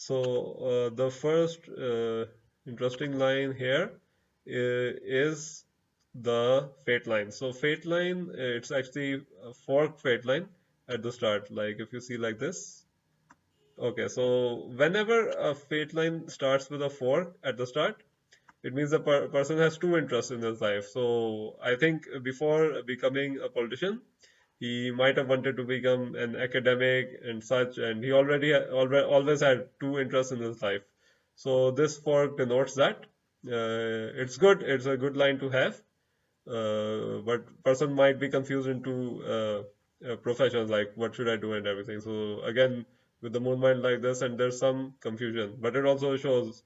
So the first interesting line here is the fate line. So fate line, it's actually a forked fate line at the start. Like if you see like this. Okay, so whenever a fate line starts with a fork at the start, it means the person has two interests in his life. So I think before becoming a politician, he might have wanted to become an academic and such, and he always had two interests in his life. So this fork denotes that. It's good. It's a good line to have. But person might be confused into professions like what should I do and everything. So again, with the movement like this, and there's some confusion, but it also shows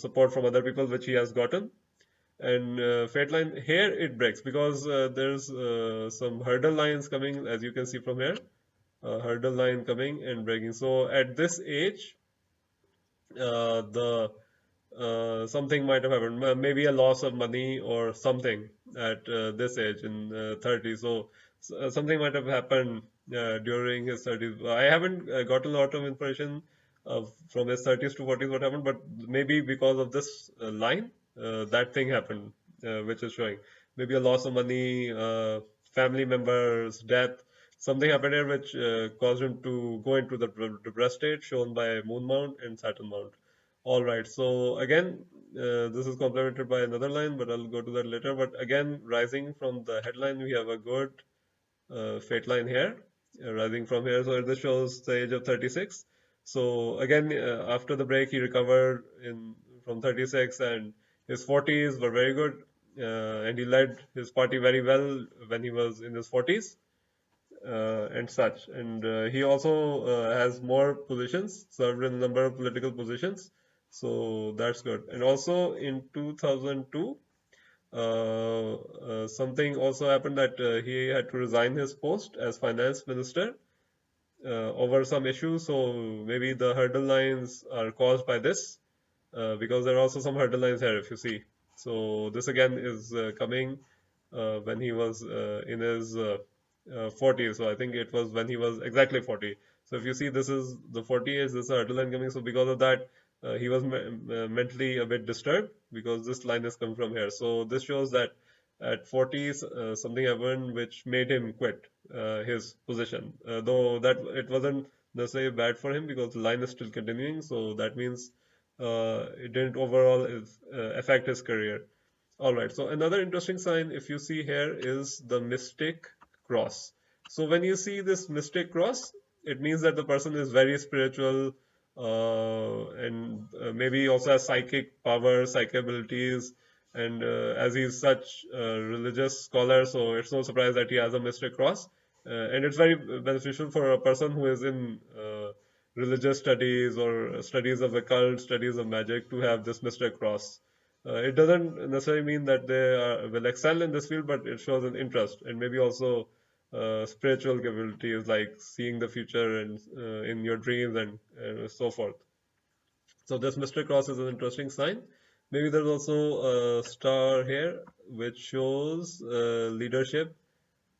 support from other people which he has gotten. And fate line here it breaks because there's some hurdle lines coming, as you can see from here, hurdle line coming and breaking. So at this age, the something might have happened, maybe a loss of money or something at this age in 30. So something might have happened during his 30s. I haven't got a lot of information from his 30s to 40s what happened, but maybe because of this line, that thing happened, which is showing. Maybe a loss of money, family members, death. Something happened here which caused him to go into the depressed state shown by Moon Mount and Saturn Mount. All right. So again, this is complemented by another line, but I'll go to that later. But again, rising from the headline, we have a good fate line here, rising from here. So this shows the age of 36. So again, after the break, he recovered in from 36, and his 40s were very good, and he led his party very well when he was in his 40s and such. And he also has more positions, served in a number of political positions. So that's good. And also in 2002, something also happened that he had to resign his post as finance minister over some issues. So maybe the hurdle lines are caused by this because there are also some hurdle lines here if you see. So this again is coming when he was in his 40s. So I think it was when he was exactly 40. So if you see, this is the 40 age, this is a hurdle line coming. So because of that, he was mentally a bit disturbed because this line has come from here. So this shows that at 40s, something happened which made him quit his position. Though that it wasn't necessarily bad for him because the line is still continuing. So that means it didn't overall affect his career. All right. So another interesting sign, if you see here, is the mystic cross. So when you see this mystic cross, it means that the person is very spiritual and maybe also has psychic power, psychic abilities. And as he's such a religious scholar, so it's no surprise that he has a mystic cross. And it's very beneficial for a person who is in religious studies or studies of occult, studies of magic to have this mystic cross. It doesn't necessarily mean that they will excel in this field, but it shows an interest and maybe also spiritual capabilities like seeing the future and in your dreams and so forth. So this Mr. Cross is an interesting sign. Maybe there's also a star here which shows leadership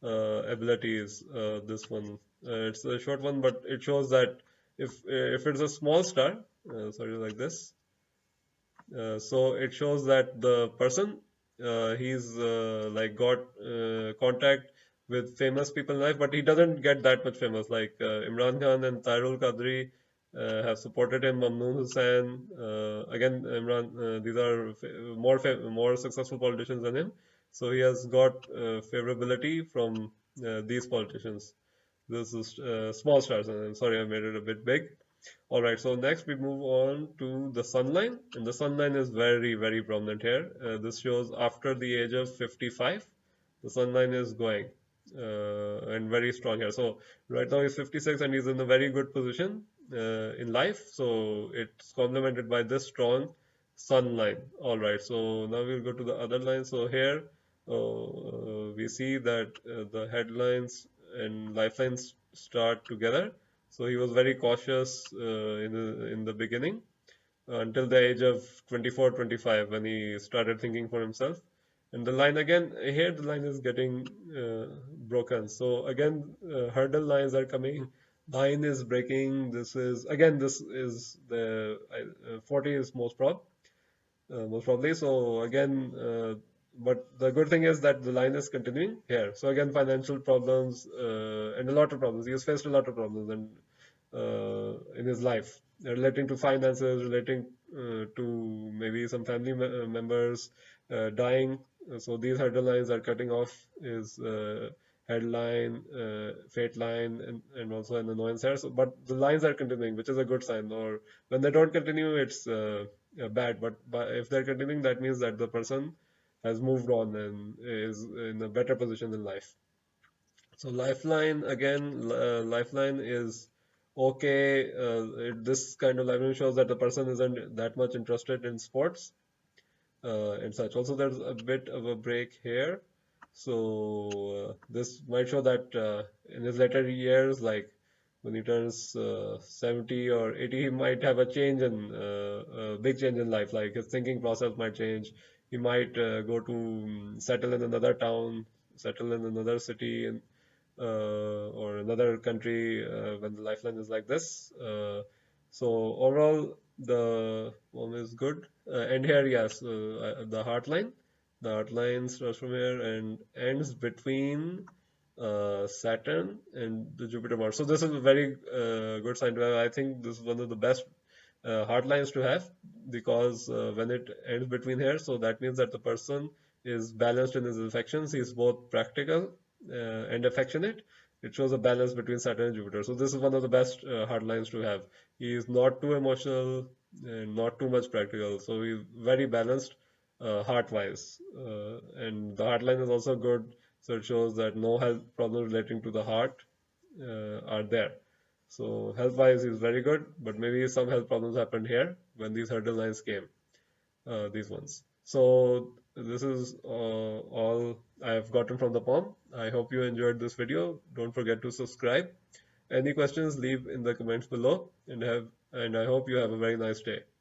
abilities. This one, it's a short one, but it shows that if it's a small star, sorry, like this, so it shows that the person he's like got contact with famous people in life, but he doesn't get that much famous. Like Imran Khan and Tyrul Qadri have supported him. Mamnoon Hussain, again Imran. These are more successful politicians than him, so he has got favorability from these politicians. This is small stars. And I'm sorry, I made it a bit big. All right, so next we move on to the sun line, and the sun line is very, very prominent here. This shows after the age of 55, the sun line is going and very strong here. So right now he's 56 and he's in a very good position in life. So it's complemented by this strong sun line. All right, so now we'll go to the other line. So here we see that the headlines and lifelines start together. So he was very cautious in the beginning until the age of 24, 25 when he started thinking for himself. And the line again, here the line is getting broken. So again, hurdle lines are coming 9 is breaking. This is again. This is the 40 is most probably. So again, but the good thing is that the line is continuing here. So again, financial problems and a lot of problems. He has faced a lot of problems and in his life relating to finances, relating to maybe some family members dying. So these hurdle lines are cutting off his headline, fate line, and also an annoyance here. So, but the lines are continuing, which is a good sign. Or when they don't continue, it's bad. But if they're continuing, that means that the person has moved on and is in a better position in life. So Lifeline again, Lifeline is okay. This kind of lifeline shows that the person isn't that much interested in sports and such. Also, there's a bit of a break here. So this might show that in his later years, like when he turns 70 or 80, he might have a change in a big change in life. Like his thinking process might change. He might go to settle in another town, settle in another city, or another country when the lifeline is like this. So overall, the one is good. And here, yes, the heartline. The heartline starts from here and ends between Saturn and the Jupiter Mars. So this is a very good sign to have. I think this is one of the best hard lines to have because when it ends between here, so that means that the person is balanced in his affections. He's both practical and affectionate. It shows a balance between Saturn and Jupiter. So this is one of the best hard lines to have. He is not too emotional and not too much practical. So he's very balanced heart-wise. And the heart line is also good. So it shows that no health problems relating to the heart are there. So health-wise, he's very good, but maybe some health problems happened here when these hurdle lines came, these ones. So this is all I have gotten from the poem. I hope you enjoyed this video. Don't forget to subscribe. Any questions, leave in the comments below, and I hope you have a very nice day.